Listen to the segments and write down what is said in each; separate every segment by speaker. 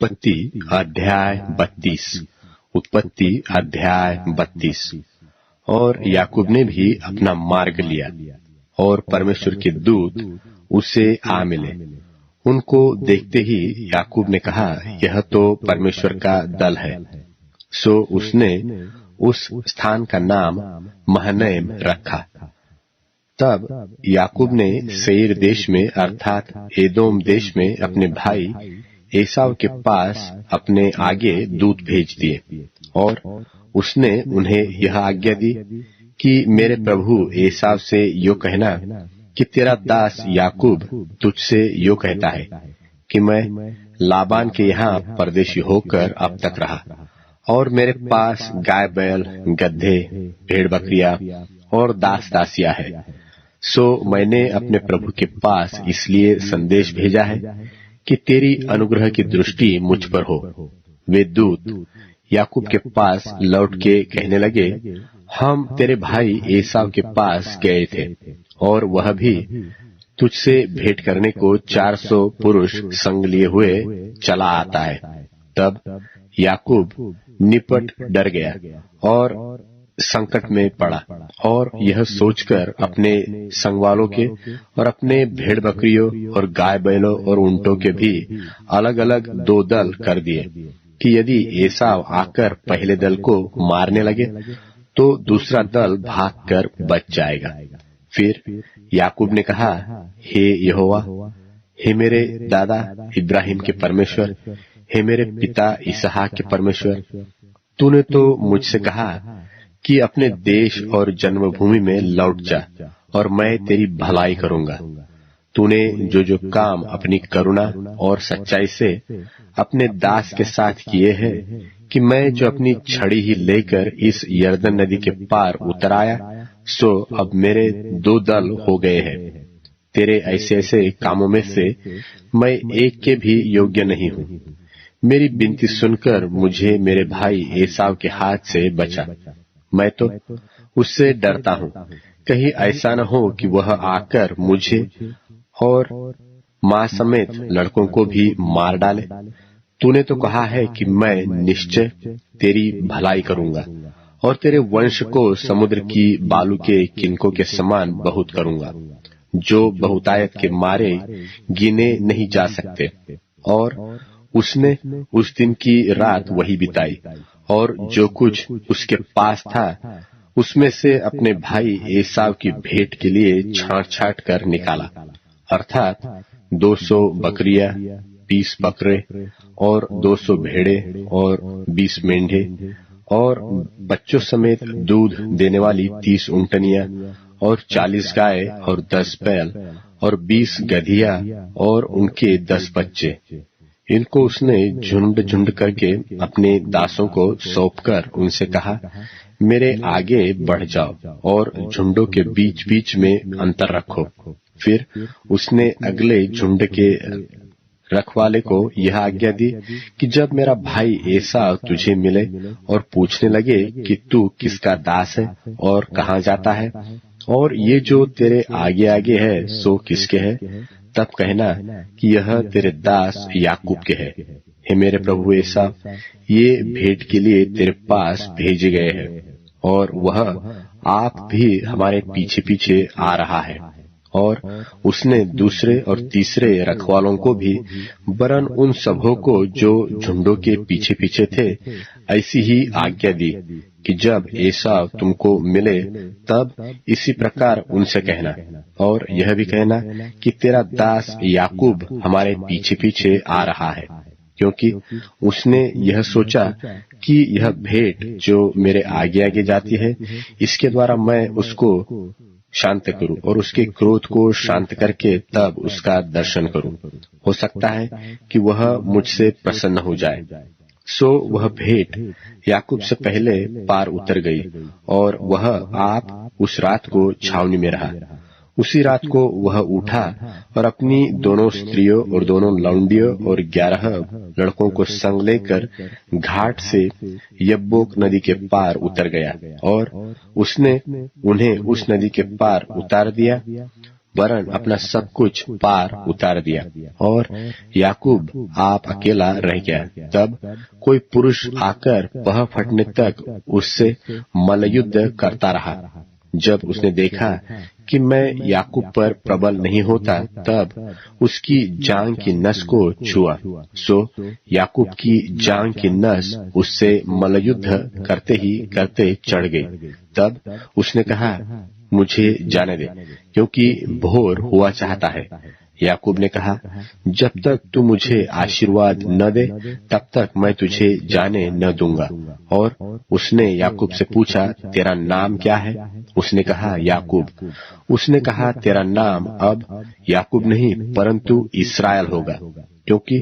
Speaker 1: उत्पत्ति अध्याय 32। उत्पत्ति अध्याय 32। और याकूब ने भी अपना मार्ग लिया और परमेश्वर के दूत उसे आ मिले। उनको देखते ही याकूब ने कहा, यह तो परमेश्वर का दल है। सो उसने उस स्थान का नाम महनैम रखा। तब याकूब ने सेईर देश में अर्थात एदोम देश में अपने भाई एसाव के पास अपने आगे दूत भेज दिए और उसने उन्हें यह आज्ञा दी कि मेरे प्रभु एसाव से यो कहना कि तेरा दास याकूब तुझसे यो कहता है कि मैं लाबान के यहाँ परदेशी होकर अब तक रहा और मेरे पास गाय बैल गड्ढे भेड़ बकरियां और दास दासियां है। सो मैंने अपने प्रभु के पास इसलिए संदेश भेजा है कि तेरी अनुग्रह की दृष्टि मुझ पर हो। वे दूत याकूब के पास लौट के कहने लगे, हम तेरे भाई एसाव के पास गए थे और वह भी तुझसे भेंट करने को 400 पुरुष संग लिए हुए चला आता है। तब याकूब निपट डर गया और संकट में पड़ा और यह सोचकर अपने संगवालों के और अपने भेड़ बकरियों और गाय बैलों और ऊंटों के भी अलग अलग 2 दल कर दिए कि यदि एसाव आकर पहले दल को मारने लगे तो दूसरा दल भागकर बच जाएगा। फिर याकूब ने कहा, हे यहोवा, हे मेरे दादा इब्राहिम के परमेश्वर, हे मेरे पिता इसहाक के परमेश्वर, तूने तो मुझसे कहा कि अपने देश और जन्मभूमि में लौट जा और मैं तेरी भलाई करूंगा। तूने जो जो काम अपनी करुणा और सच्चाई से अपने दास के साथ किए हैं कि मैं जो अपनी छड़ी ही लेकर इस यरदन नदी के पार उतर आया, सो अब मेरे 2 दल हो गए हैं। तेरे ऐसे ऐसे कामों में से मैं एक के भी योग्य नहीं हूँ। मेरी विनती सुनकर मुझे मेरे भाई एसाव के हाथ से बचा। मैं तो उससे डरता हूँ, कहीं ऐसा न हो कि वह आकर मुझे और माँ समेत लड़कों को भी मार डाले। तूने तो कहा है कि मैं निश्चय तेरी भलाई करूंगा और तेरे वंश को समुद्र की बालू के किनकों के समान बहुत करूंगा, जो बहुतायत के मारे गिने नहीं जा सकते। और उसने उस दिन की रात वही बिताई और जो कुछ उसके पास था उसमें से अपने भाई एसाव की भेंट के लिए छांट छांट कर निकाला, अर्थात 200 बकरियां, 20 बकरे और 200 भेड़े और 20 मेंढे और बच्चों समेत दूध देने वाली 30 ऊंटनियां और 40 गाय और 10 बैल और 20 गधिया और उनके 10 बच्चे। इनको उसने झुंड झुंड करके अपने दासों को सौंपकर उनसे कहा, मेरे आगे बढ़ जाओ और झुंडों के बीच बीच में अंतर रखो। फिर उसने अगले झुंड के रखवाले को यह आज्ञा दी कि जब मेरा भाई एसाव तुझे मिले और पूछने लगे कि तू किसका दास है और कहाँ जाता है और ये जो तेरे आगे आगे है सो किसके है, तब कहना कि यह तेरे दास याकूब के है। हे मेरे प्रभु एसाव, ये भेंट के लिए तेरे पास भेजे गए हैं और वह आप भी हमारे पीछे पीछे आ रहा है। और उसने दूसरे और तीसरे रखवालों को भी वरन उन सबों को जो झुंडों के पीछे पीछे थे ऐसी ही आज्ञा दी कि जब एसाव तुमको मिले तब इसी प्रकार उनसे कहना और यह भी कहना कि तेरा दास याकूब हमारे पीछे पीछे आ रहा है, क्योंकि उसने यह सोचा कि यह भेंट जो मेरे आगे आगे जाती है इसके द्वारा मैं उसको शांत करूं और उसके क्रोध को शांत करके तब उसका दर्शन करूं। हो सकता है कि वह मुझसे प्रसन्न हो जाए। सो वह भेंट याकूब से पहले पार उतर गई और वह आप उस रात को छावनी में रहा। उसी रात को वह उठा और अपनी दोनों स्त्रियों और दोनों लौंडियों और 11 लड़कों को संग लेकर घाट से यब्बोक नदी के पार उतर गया और उसने उन्हें उस नदी के पार उतार दिया। वरन अपना सब कुछ पार उतार दिया और याकूब आप अकेला रह गया। तब कोई पुरुष आकर पह फटने तक उससे मल्लयुद्ध करता रहा। जब उसने देखा कि मैं याकूब पर प्रबल नहीं होता, तब उसकी जांघ की नस को छुआ। सो याकूब की जांघ की नस उससे मल्लयुद्ध करते ही करते चढ़ गई। तब उसने कहा, मुझे जाने दे, क्योंकि भोर हुआ चाहता है। याकूब ने कहा, जब तक तू मुझे आशीर्वाद न दे तब तक मैं तुझे जाने न दूंगा। और उसने याकूब से पूछा, तेरा नाम क्या है? उसने कहा, याकूब। उसने कहा, तेरा नाम अब याकूब नहीं परंतु इस्राएल होगा, क्योंकि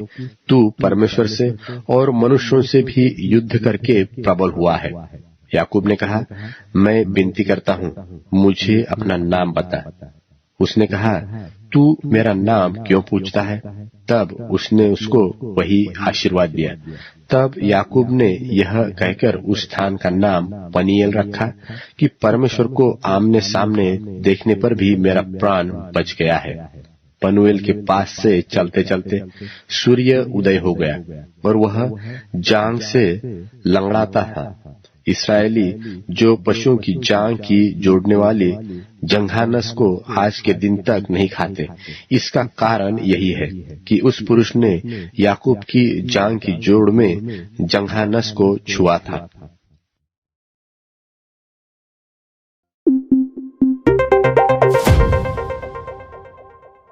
Speaker 1: तू परमेश्वर से और मनुष्यों से भी युद्ध करके प्रबल हुआ है। याकूब ने कहा, मैं विनती करता हूँ, मुझे अपना नाम बता। उसने कहा, तू मेरा नाम क्यों पूछता है? तब उसने उसको वही आशीर्वाद दिया। तब याकूब ने यह कहकर उस स्थान का नाम पनीएल रखा कि परमेश्वर को आमने सामने देखने पर भी मेरा प्राण बच गया है। पनूएल के पास से चलते चलते सूर्य उदय हो गया और वह जांघ से लंगड़ाता था। इस्राएली जो पशुओं की जांघ की जोड़ने वाली जंघानस को आज के दिन तक नहीं खाते। इसका कारण यही है कि उस पुरुष ने याकूब की जांघ की जोड़ में जंघानस को छुआ था।